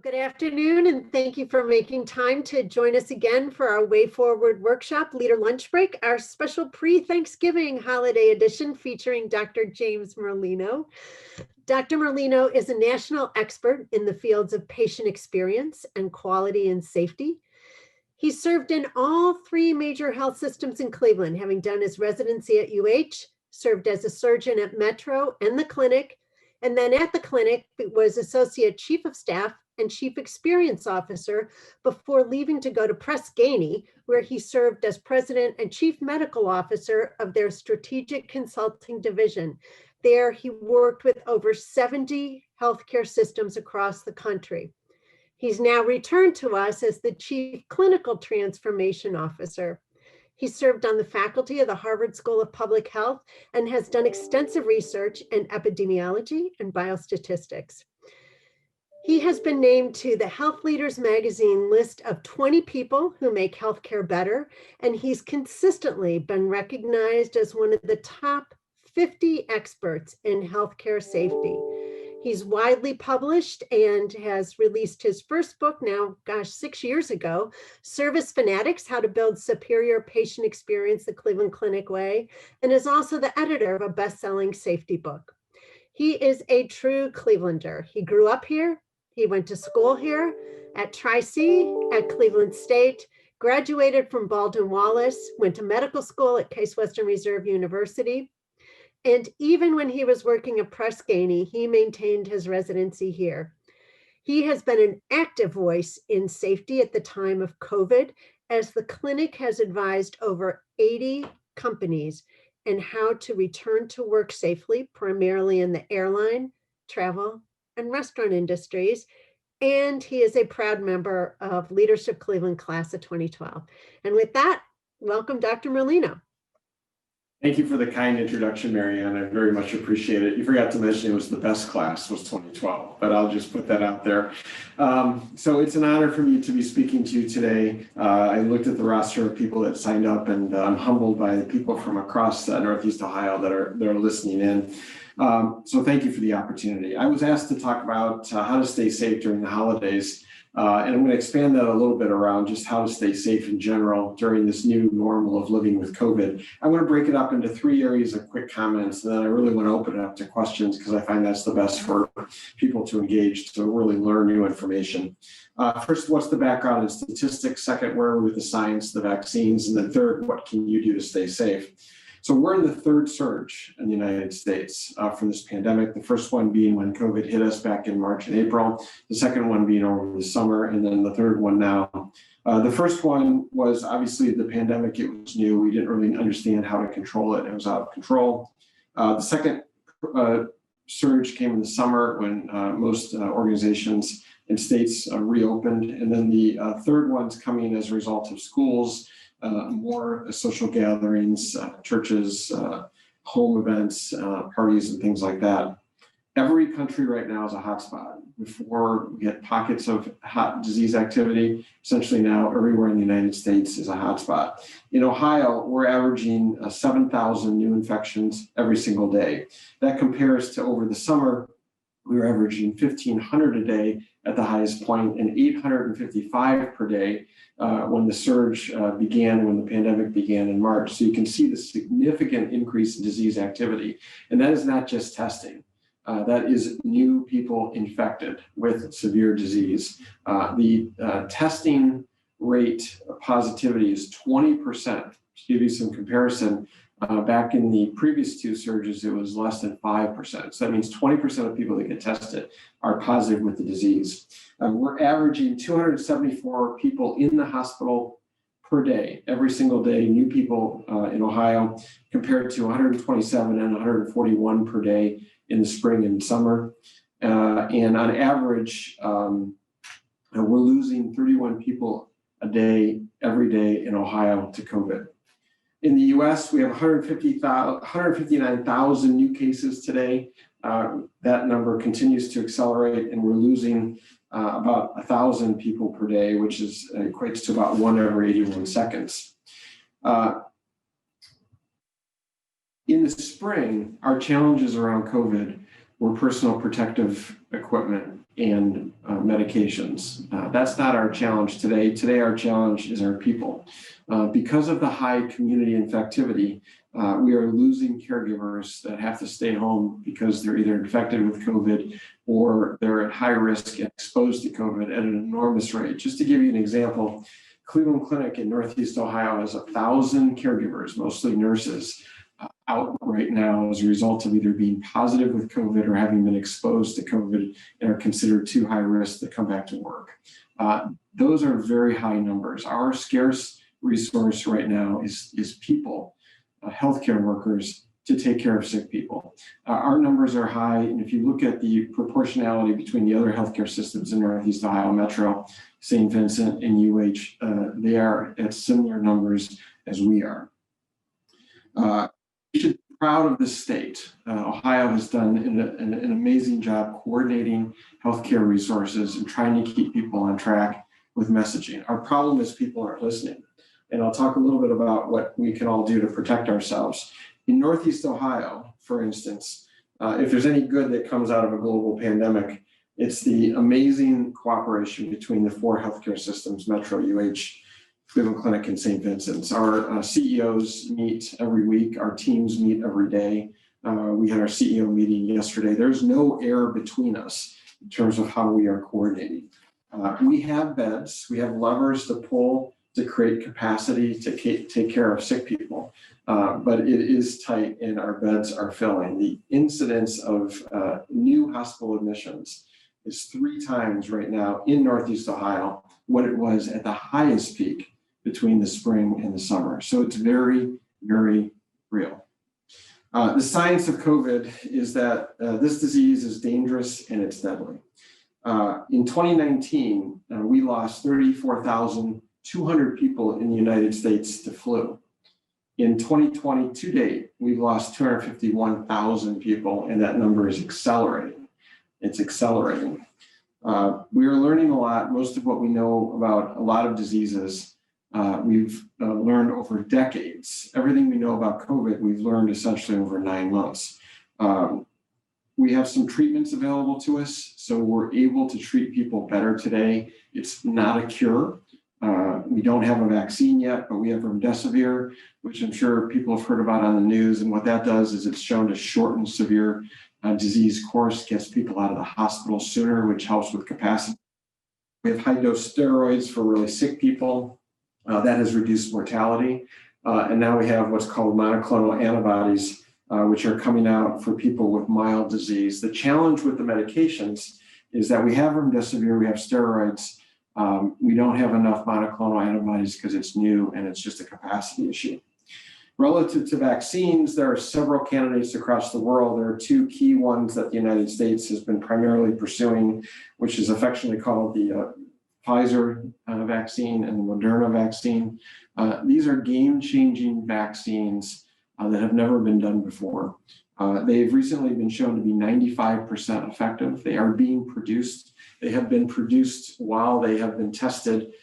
Good afternoon, and thank you for making time to join us again for our Way Forward workshop, Leader Lunch Break, our special pre-Thanksgiving holiday edition featuring Dr. James Merlino. Dr. Merlino is a national expert in the fields of patient experience and quality and safety. He served in all three major health systems in Cleveland, having done his residency at UH, served as a surgeon at Metro and the clinic, and then at the clinic was Associate Chief of Staff and Chief Experience Officer before leaving to go to Press Ganey, where he served as President and Chief Medical Officer of their Strategic Consulting Division. There, he worked with over 70 healthcare systems across the country. He's now returned to us as the Chief Clinical Transformation Officer. He served on the faculty of the Harvard School of Public Health and has done extensive research in epidemiology and biostatistics. He has been named to the Health Leaders magazine list of 20 people who make healthcare better, and he's consistently been recognized as one of the top 50 experts in healthcare safety. He's widely published and has released his first book now, 6 years ago, Service Fanatics, How to Build Superior Patient Experience the Cleveland Clinic Way, and is also the editor of a best-selling safety book. He is a true Clevelander. He grew up here. He went to school here at Tri-C, at Cleveland State, graduated from Baldwin Wallace, went to medical school at Case Western Reserve University. And even when he was working at Press Ganey, he maintained his residency here. He has been an active voice in safety at the time of COVID, as the clinic has advised over 80 companies in how to return to work safely, primarily in the airline, travel, and restaurant industries. And he is a proud member of Leadership Cleveland Class of 2012. And with that, welcome, Dr. Merlino. Thank you for the kind introduction, Marianne. I very much appreciate it. You forgot to mention it was the best class was 2012, but I'll just put that out there. So it's an honor for me to be speaking to you today. I looked at the roster of people that signed up, and I'm humbled by the people from across Northeast Ohio that are listening in. So thank you for the opportunity. I was asked to talk about how to stay safe during the holidays. And I'm going to expand that a little bit around just how to stay safe in general during this new normal of living with COVID. I want to break it up into 3 areas of quick comments, and then I really want to open it up to questions because I find that's the best for people to engage, to really learn new information. First, what's the background and statistics? Second, where are we with the science, the vaccines? And then third, what can you do to stay safe? So we're in the third surge in the United States from this pandemic. The first one being when COVID hit us back in March and April. The second one being over the summer, and then the third one now. The first one was obviously the pandemic. It was new. We didn't really understand how to control it. It was out of control. The second surge came in the summer when most organizations and states reopened. And then the third one's coming as a result of schools, more social gatherings, churches, home events, parties, and things like that. Every country right now is a hotspot. Before we had pockets of hot disease activity, essentially now everywhere in the United States is a hotspot. In Ohio, we're averaging 7,000 new infections every single day. That compares to over the summer, we were averaging 1,500 a day at the highest point and 855 per day when the surge began, when the pandemic began in March. So you can see the significant increase in disease activity. And that is not just testing. That is new people infected with severe disease. The testing rate of positivity is 20%. To give you some comparison, back in the previous two surges, it was less than 5%. So that means 20% of people that get tested are positive with the disease. We're averaging 274 people in the hospital per day, every single day, new people in Ohio, compared to 127 and 141 per day in the spring and summer. And on average, we're losing 31 people a day, every day in Ohio to COVID. In the US, we have 159,000 new cases today. That number continues to accelerate, and we're losing about 1,000 people per day, which equates to about 1 every 81 seconds. In the spring, our challenges around COVID were personal protective equipment, and medications. That's not our challenge today. Today, our challenge is our people. Because of the high community infectivity, we are losing caregivers that have to stay home because they're either infected with COVID or they're at high risk and exposed to COVID at an enormous rate. Just to give you an example, Cleveland Clinic in Northeast Ohio has 1,000 caregivers, mostly nurses, out right now as a result of either being positive with COVID or having been exposed to COVID and are considered too high risk to come back to work. Those are very high numbers. Our scarce resource right now is people, healthcare workers, to take care of sick people. Our numbers are high, and if you look at the proportionality between the other healthcare systems in Northeast Ohio Metro, St. Vincent, and UH, they are at similar numbers as we are. We should be proud of this state. Ohio has done an amazing job coordinating healthcare resources and trying to keep people on track with messaging. Our problem is people aren't listening. And I'll talk a little bit about what we can all do to protect ourselves. In Northeast Ohio, for instance, if there's any good that comes out of a global pandemic, it's the amazing cooperation between the 4 healthcare systems, Metro, UH, Cleveland Clinic, and St. Vincent's. Our CEOs meet every week. Our teams meet every day. We had our CEO meeting yesterday. There's no air between us in terms of how we are coordinating. We have beds. We have levers to pull to create capacity to take care of sick people. But it is tight and our beds are filling. The incidence of new hospital admissions is 3 times right now in Northeast Ohio what it was at the highest peak between the spring and the summer. So it's very, very real. The science of COVID is that this disease is dangerous and it's deadly. In 2019, we lost 34,200 people in the United States to flu. In 2020 to date, we've lost 251,000 people, and that number is accelerating. It's accelerating. We are learning a lot. Most of what we know about a lot of diseases, we've learned over decades. Everything we know about COVID, we've learned essentially over 9 months. We have some treatments available to us, so we're able to treat people better today. It's not a cure. We don't have a vaccine yet, but we have remdesivir, which I'm sure people have heard about on the news. And what that does is it's shown to shorten severe disease course, gets people out of the hospital sooner, which helps with capacity. We have high-dose steroids for really sick people. That has reduced mortality. And now we have what's called monoclonal antibodies, which are coming out for people with mild disease. The challenge with the medications is that we have remdesivir, we have steroids. We don't have enough monoclonal antibodies because it's new and it's just a capacity issue. Relative to vaccines, there are several candidates across the world. There are 2 key ones that the United States has been primarily pursuing, which is affectionately called the Pfizer vaccine and the Moderna vaccine. These are game-changing vaccines that have never been done before. They've recently been shown to be 95% effective. They are being produced. They have been produced while they have been tested,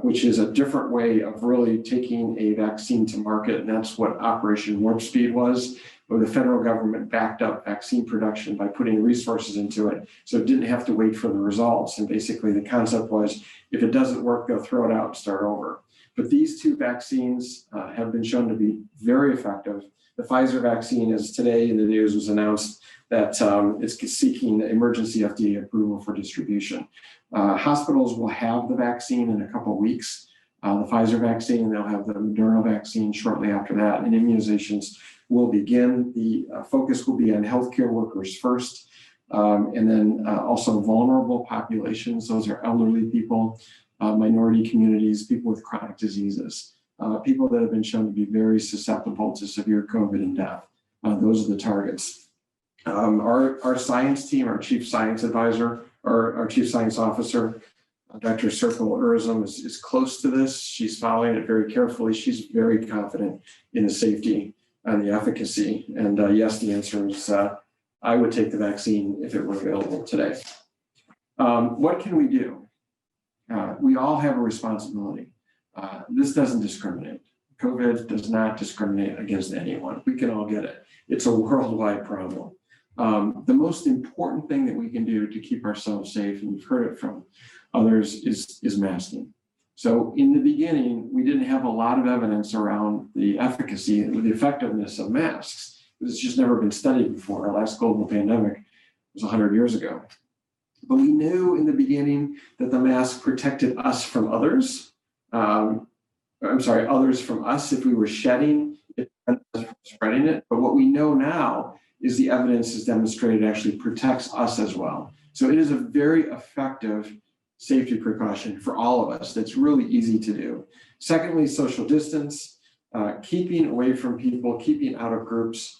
which is a different way of really taking a vaccine to market. And that's what Operation Warp Speed was, where the federal government backed up vaccine production by putting resources into it. So it didn't have to wait for the results. And basically the concept was, if it doesn't work, they'll throw it out and start over. But these 2 vaccines have been shown to be very effective. The Pfizer vaccine, as today in the news was announced that it's seeking emergency FDA approval for distribution. Hospitals will have the vaccine in a couple of weeks, the Pfizer vaccine, and they'll have the Moderna vaccine shortly after that, and immunizations will begin. The focus will be on healthcare workers first, and then also vulnerable populations. Those are elderly people, minority communities, people with chronic diseases. People that have been shown to be very susceptible to severe COVID and death. Those are the targets. Our science team, our chief science advisor, or our chief science officer, Dr. Serpil Urzum, is close to this. She's following it very carefully. She's very confident in the safety and the efficacy. And yes, the answer is I would take the vaccine if it were available today. What can we do? We all have a responsibility. This doesn't discriminate. COVID does not discriminate against anyone. We can all get it. It's a worldwide problem. The most important thing that we can do to keep ourselves safe, and you've heard it from others, is masking. So in the beginning, we didn't have a lot of evidence around the efficacy and the effectiveness of masks. It's just never been studied before. Our last global pandemic was 100 years ago. But we knew in the beginning that the mask protected us from others. Others from us if we were shedding it, spreading it. But what we know now is the evidence has demonstrated it actually protects us as well. So it is a very effective safety precaution for all of us that's really easy to do. Secondly, social distance, keeping away from people, keeping out of groups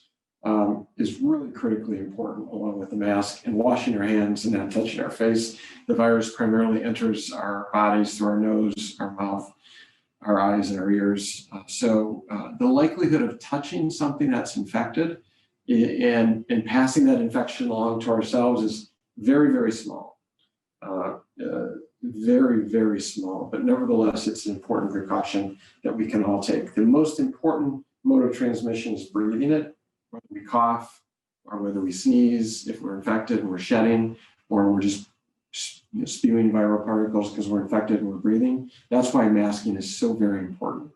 is really critically important, along with the mask, and washing our hands and not touching our face. The virus primarily enters our bodies through our nose, our mouth, our eyes, and our ears. So the likelihood of touching something that's infected and passing that infection along to ourselves is very, very small. Very, very small, but nevertheless, it's an important precaution that we can all take. The most important mode of transmission is breathing it, whether we cough or whether we sneeze, if we're infected and we're shedding, or we're just spewing viral particles because we're infected and we're breathing. That's why masking is so very important.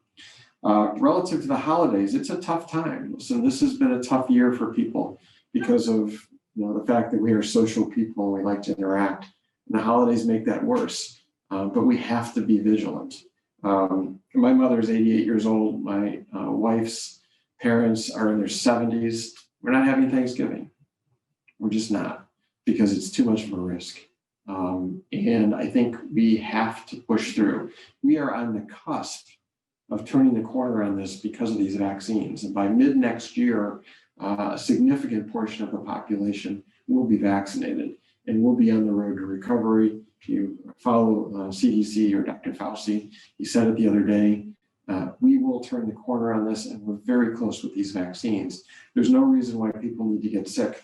Relative to the holidays, it's a tough time. So this has been a tough year for people because of the fact that we are social people and we like to interact. And the holidays make that worse, but we have to be vigilant. My mother is 88 years old. My wife's parents are in their 70s. We're not having Thanksgiving. We're just not, because it's too much of a risk. And I think we have to push through. We are on the cusp of turning the corner on this because of these vaccines. And by mid next year, a significant portion of the population will be vaccinated and we'll be on the road to recovery. If you follow CDC or Dr. Fauci, he said it the other day, we will turn the corner on this, and we're very close with these vaccines. There's no reason why people need to get sick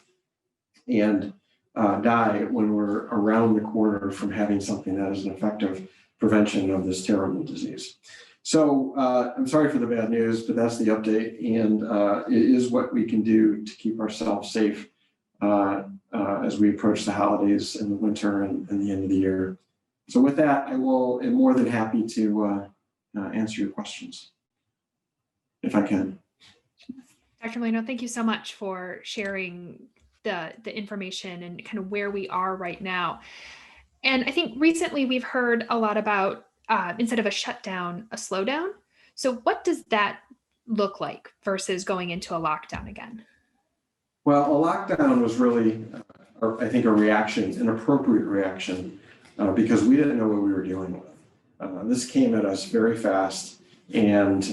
and die when we're around the corner from having something that is an effective prevention of this terrible disease. So I'm sorry for the bad news, but that's the update, and it is what we can do to keep ourselves safe as we approach the holidays and the winter and the end of the year. So with that, am more than happy to answer your questions, if I can. Dr. Merlino, thank you so much for sharing the information and kind of where we are right now. And I think recently we've heard a lot about instead of a shutdown, a slowdown. So what does that look like versus going into a lockdown again? Well, a lockdown was really, I think, a reaction, an appropriate reaction, because we didn't know what we were dealing with. This came at us very fast, and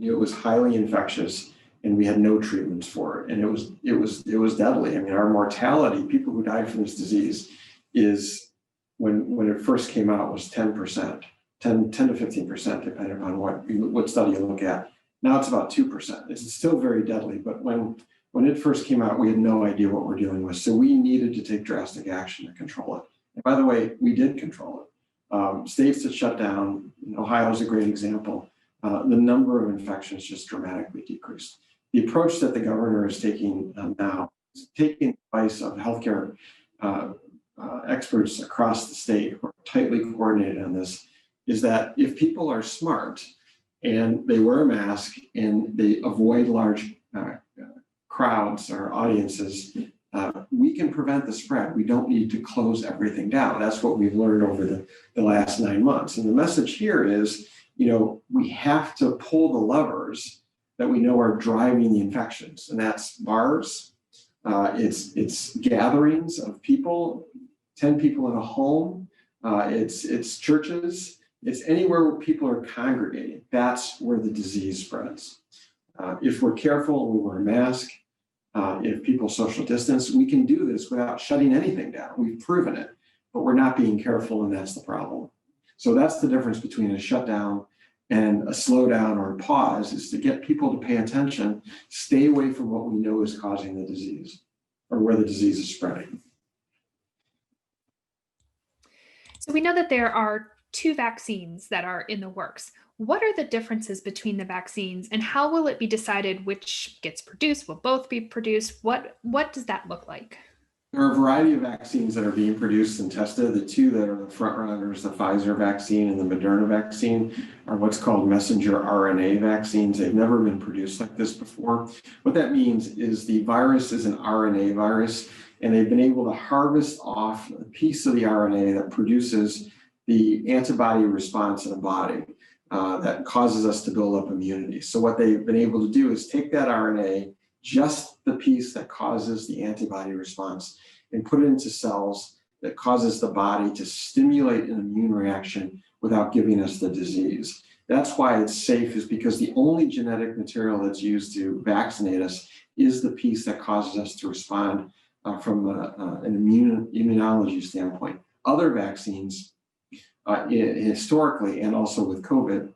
it was highly infectious, and we had no treatments for it, and it was deadly. I mean, our mortality, people who died from this disease, is when it first came out was 10%, 10 to 15%, depending on what study you look at. Now it's about 2%. It's still very deadly, but when it first came out, we had no idea what we're dealing with. So we needed to take drastic action to control it. And by the way, we did control it. States that shut down, Ohio is a great example. The number of infections just dramatically decreased. The approach that the governor is taking now, is taking advice of healthcare experts across the state who are tightly coordinated on this, is that if people are smart and they wear a mask and they avoid large crowds or audiences, we can prevent the spread. We don't need to close everything down. That's what we've learned over the last 9 months. And the message here is, we have to pull the levers that we know are driving the infections. And that's bars, it's gatherings of people, 10 people in a home, it's churches, it's anywhere where people are congregating. That's where the disease spreads. If we're careful and we wear a mask, if people social distance, we can do this without shutting anything down. We've proven it, but we're not being careful, and that's the problem. So that's the difference between a shutdown and a slowdown or a pause, is to get people to pay attention, stay away from what we know is causing the disease or where the disease is spreading. So we know that there are two vaccines that are in the works. What are the differences between the vaccines, and how will it be decided which gets produced? Will both be produced? What does that look like? There are a variety of vaccines that are being produced and tested. The two that are the front runners, the Pfizer vaccine and the Moderna vaccine, are what's called messenger RNA vaccines. They've never been produced like this before. What that means is the virus is an RNA virus, and they've been able to harvest off a piece of the RNA that produces the antibody response in the body that causes us to build up immunity. So what they've been able to do is take that RNA, just the piece that causes the antibody response, and put it into cells that causes the body to stimulate an immune reaction without giving us the disease. That's why it's safe, is because the only genetic material that's used to vaccinate us is the piece that causes us to respond from an immunology standpoint. Other vaccines, historically and also with COVID,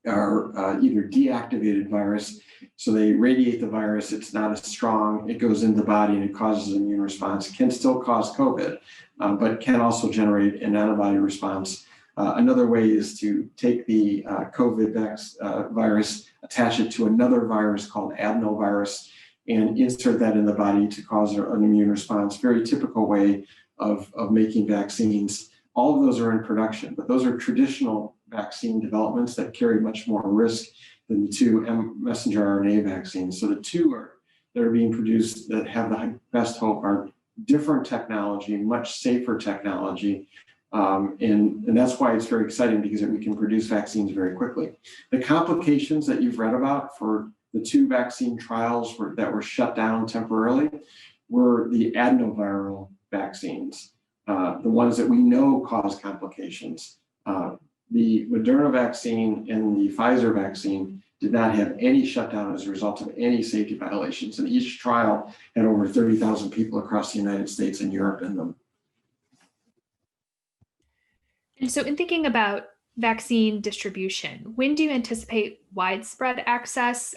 are either deactivated virus, so they radiate the virus, it's not as strong, it goes into the body and it causes an immune response. It can still cause COVID, but can also generate an antibody response. Another way is to take the COVID virus, attach it to another virus called adenovirus, and insert that in the body to cause an immune response. Very typical way of making vaccines. All of those are in production, but those are traditional vaccine developments that carry much more risk than the two messenger RNA vaccines. So the two that are being produced that have the best hope are different technology, much safer technology. And that's why it's very exciting, because we can produce vaccines very quickly. The complications that you've read about for the two vaccine trials that were shut down temporarily were the adenoviral vaccines, the ones that we know cause complications. The Moderna vaccine and the Pfizer vaccine did not have any shutdown as a result of any safety violations. And each trial had over 30,000 people across the United States and Europe in them. And so in thinking about vaccine distribution, when do you anticipate widespread access?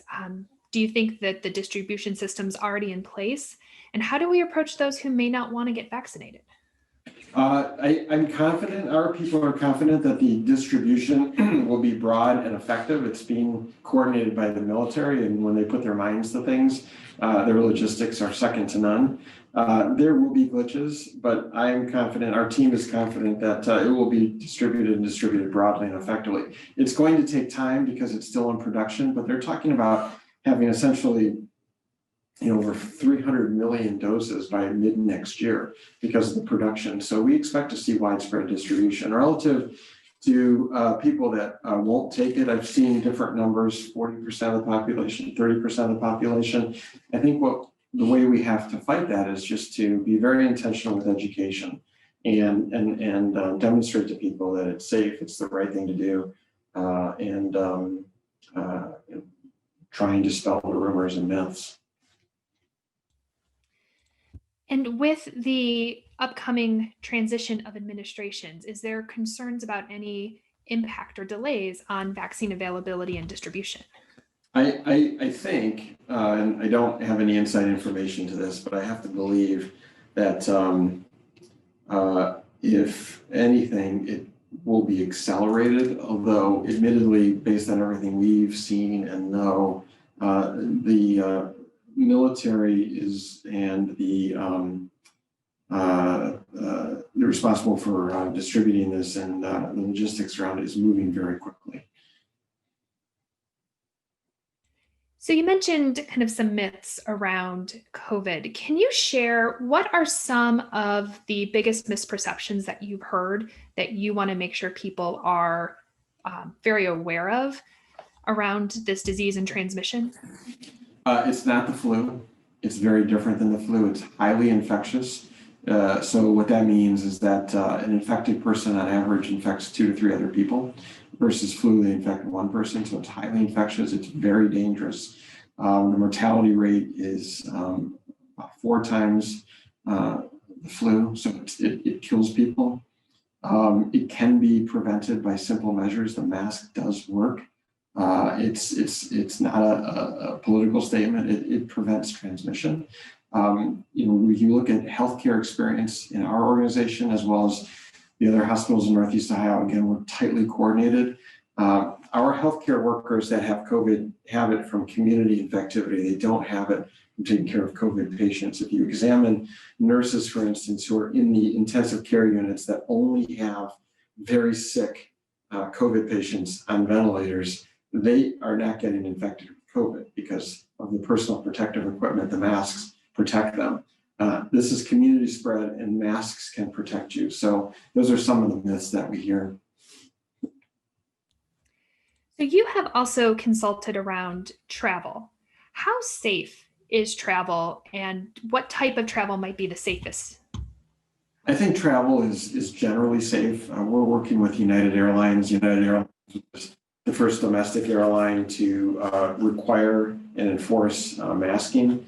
Do you think that the distribution system's already in place? And how do we approach those who may not want to get vaccinated? I'm confident, our people are confident that the distribution will be broad and effective. It's being coordinated by the military, and when they put their minds to things, their logistics are second to none. There will be glitches, but I'm confident, our team is confident that it will be distributed broadly and effectively. It's going to take time because it's still in production, but they're talking about having essentially over 300 million doses by mid next year because of the production. So we expect to see widespread distribution. Relative to people that won't take it, I've seen different numbers, 40% of the population, 30% of the population. I think the way we have to fight that is just to be very intentional with education and demonstrate to people that it's safe, it's the right thing to do, and try and dispel the rumors and myths. And with the upcoming transition of administrations, is there concerns about any impact or delays on vaccine availability and distribution? I think, and I don't have any inside information to this, but I have to believe that if anything, it will be accelerated, although admittedly, based on everything we've seen and know, the military is and they're responsible for distributing this, and the logistics around it is moving very quickly. So you mentioned kind of some myths around COVID. Can you share what are some of the biggest misperceptions that you've heard that you want to make sure people are very aware of around this disease and transmission? It's not the flu. It's very different than the flu. It's highly infectious. So what that means is that an infected person on average infects 2 to 3 other people, versus flu, they infect 1 person. So it's highly infectious. It's very dangerous. The mortality rate is about 4 times the flu. So it kills people. It can be prevented by simple measures. The mask does work. It's not a political statement. It prevents transmission. We can look at healthcare experience in our organization, as well as The other hospitals in Northeast Ohio, again, were tightly coordinated. Our healthcare workers that have COVID have it from community infectivity. They don't have it from taking care of COVID patients. If you examine nurses, for instance, who are in the intensive care units that only have very sick COVID patients on ventilators, they are not getting infected with COVID because of the personal protective equipment. The masks protect them. This is community spread, and masks can protect you. So those are some of the myths that we hear. So you have also consulted around travel. How safe is travel, and what type of travel might be the safest? I think travel is generally safe. We're working with United Airlines. United Airlines was the first domestic airline to require and enforce masking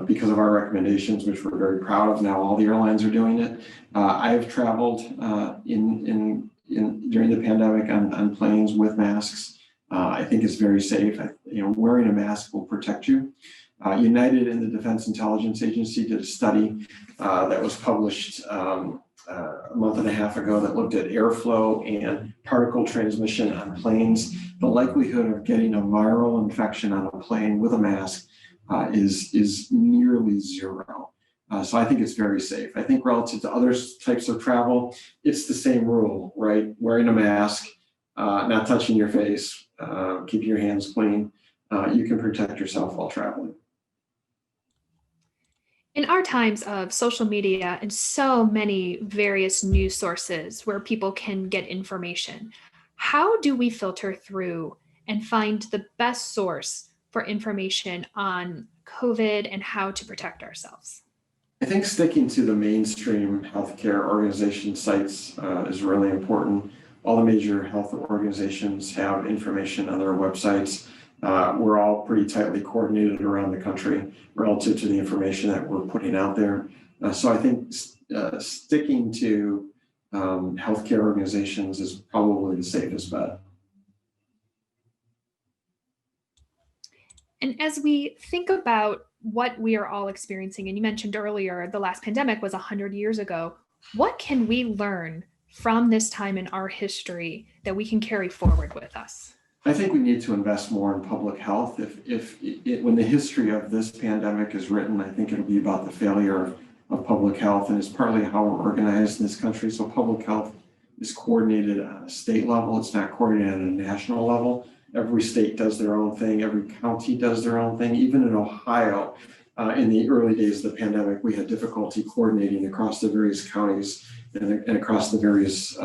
because of our recommendations, which we're very proud of. Now all the airlines are doing it. I have traveled during the pandemic on planes with masks. I think it's very safe. Wearing a mask will protect you. United and the Defense Intelligence Agency did a study that was published a month and a half ago that looked at airflow and particle transmission on planes. The likelihood of getting a viral infection on a plane with a mask is nearly zero. So I think it's very safe. I think relative to other types of travel, it's the same rule, right? Wearing a mask, not touching your face, keeping your hands clean. You can protect yourself while traveling. In our times of social media and so many various news sources where people can get information, how do we filter through and find the best source for information on COVID and how to protect ourselves? I think sticking to the mainstream healthcare organization sites is really important. All the major health organizations have information on their websites. We're all pretty tightly coordinated around the country relative to the information that we're putting out there. So I think sticking to healthcare organizations is probably the safest bet. And as we think about what we are all experiencing, and you mentioned earlier, the last pandemic was 100 years ago, what can we learn from this time in our history that we can carry forward with us? I think we need to invest more in public health. When the history of this pandemic is written, I think it'll be about the failure of public health, and it's partly how we're organized in this country. So public health is coordinated on a state level. It's not coordinated on a national level. Every state does their own thing. Every county does their own thing. Even in Ohio, in the early days of the pandemic, we had difficulty coordinating across the various counties and across the various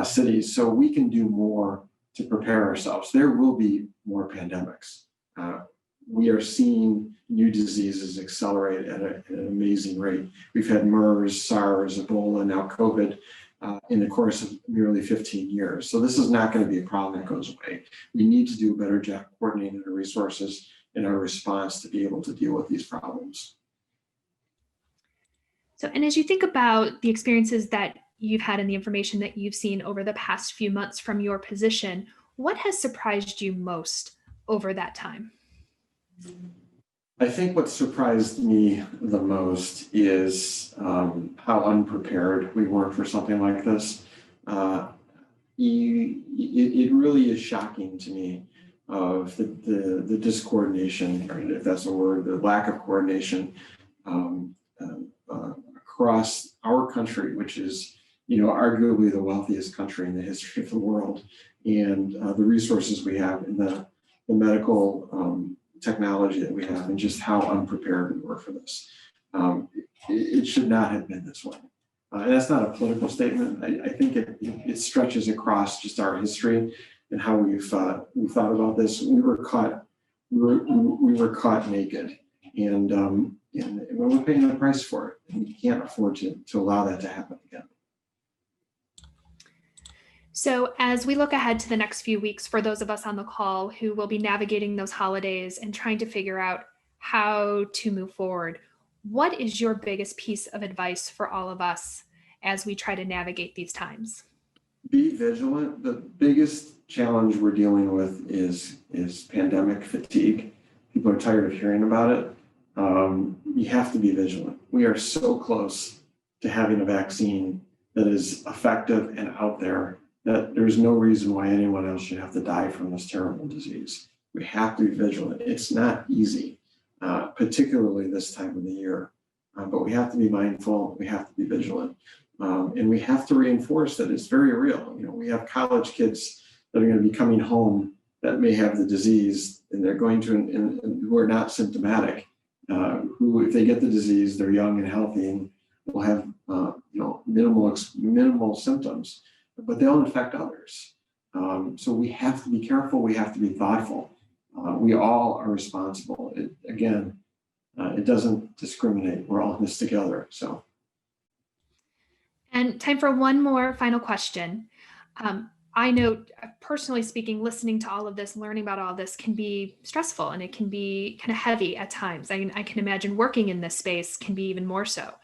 cities. So we can do more to prepare ourselves. There will be more pandemics. We are seeing new diseases accelerate at an amazing rate. We've had MERS, SARS, Ebola, now COVID in the course of nearly 15 years. So this is not going to be a problem that goes away. We need to do a better job coordinating our resources and our response to be able to deal with these problems. So, and as you think about the experiences that you've had and the information that you've seen over the past few months from your position, what has surprised you most over that time? I think what surprised me the most is how unprepared we were for something like this. It really is shocking to me of the discoordination, or if that's a word, the lack of coordination across our country, which is, arguably the wealthiest country in the history of the world, and the resources we have in the medical technology that we have, and just how unprepared we were for this. It should not have been this way. And that's not a political statement. I think it stretches across just our history and how we've thought about this. We were caught naked, and we're paying the price for it. And we can't afford to allow that to happen again. So as we look ahead to the next few weeks, for those of us on the call who will be navigating those holidays and trying to figure out how to move forward, what is your biggest piece of advice for all of us as we try to navigate these times? Be vigilant. The biggest challenge we're dealing with is pandemic fatigue. People are tired of hearing about it. You have to be vigilant. We are so close to having a vaccine that is effective and out there, that there's no reason why anyone else should have to die from this terrible disease. We have to be vigilant. It's not easy, particularly this time of the year, but we have to be mindful. We have to be vigilant, and we have to reinforce that it's very real. We have college kids that are going to be coming home that may have the disease, and they're going to, and who are not symptomatic, who, if they get the disease, they're young and healthy and will have, minimal symptoms, but they'll infect others. So we have to be careful. We have to be thoughtful. We all are responsible. It doesn't discriminate. We're all in this together. So. And time for one more final question. I know, personally speaking, listening to all of this, learning about all this can be stressful, and it can be kind of heavy at times. I can imagine working in this space can be even more so.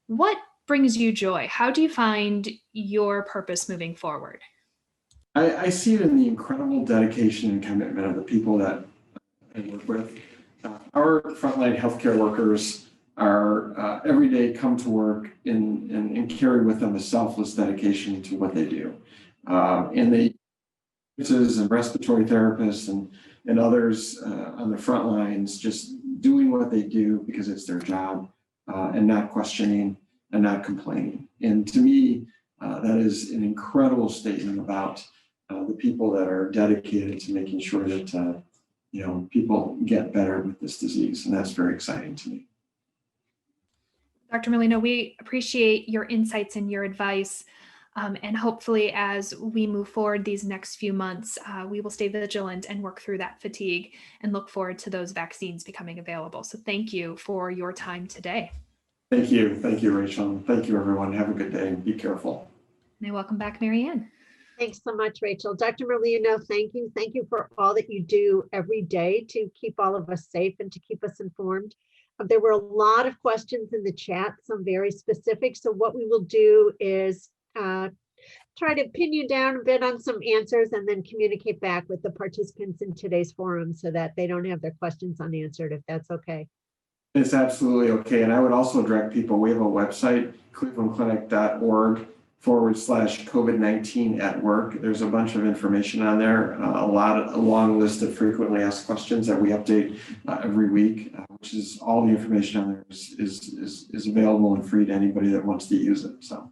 What brings you joy? How do you find your purpose moving forward? I see it in the incredible dedication and commitment of the people that I work with. Our frontline healthcare workers are every day come to work and carry with them a selfless dedication to what they do. And they nurses and respiratory therapists and others on the front lines just doing what they do because it's their job, and not questioning and not complaining. And to me, that is an incredible statement about the people that are dedicated to making sure that people get better with this disease, and that's very exciting to me. Dr. Merlino, we appreciate your insights and your advice. And hopefully, as we move forward these next few months, we will stay vigilant and work through that fatigue and look forward to those vaccines becoming available. So thank you for your time today. Thank you. Thank you, Rachel. Thank you, everyone. Have a good day and be careful. And welcome back, Marianne. Thanks so much, Rachel. Dr. Merlino, thank you. Thank you for all that you do every day to keep all of us safe and to keep us informed. There were a lot of questions in the chat, some very specific. So what we will do is try to pin you down a bit on some answers and then communicate back with the participants in today's forum so that they don't have their questions unanswered, if that's okay. It's absolutely okay. And I would also direct people, we have a website, clevelandclinic.org/COVID-19 at work. There's a bunch of information on there, a long list of frequently asked questions that we update every week, which is all the information on there is available and free to anybody that wants to use it. So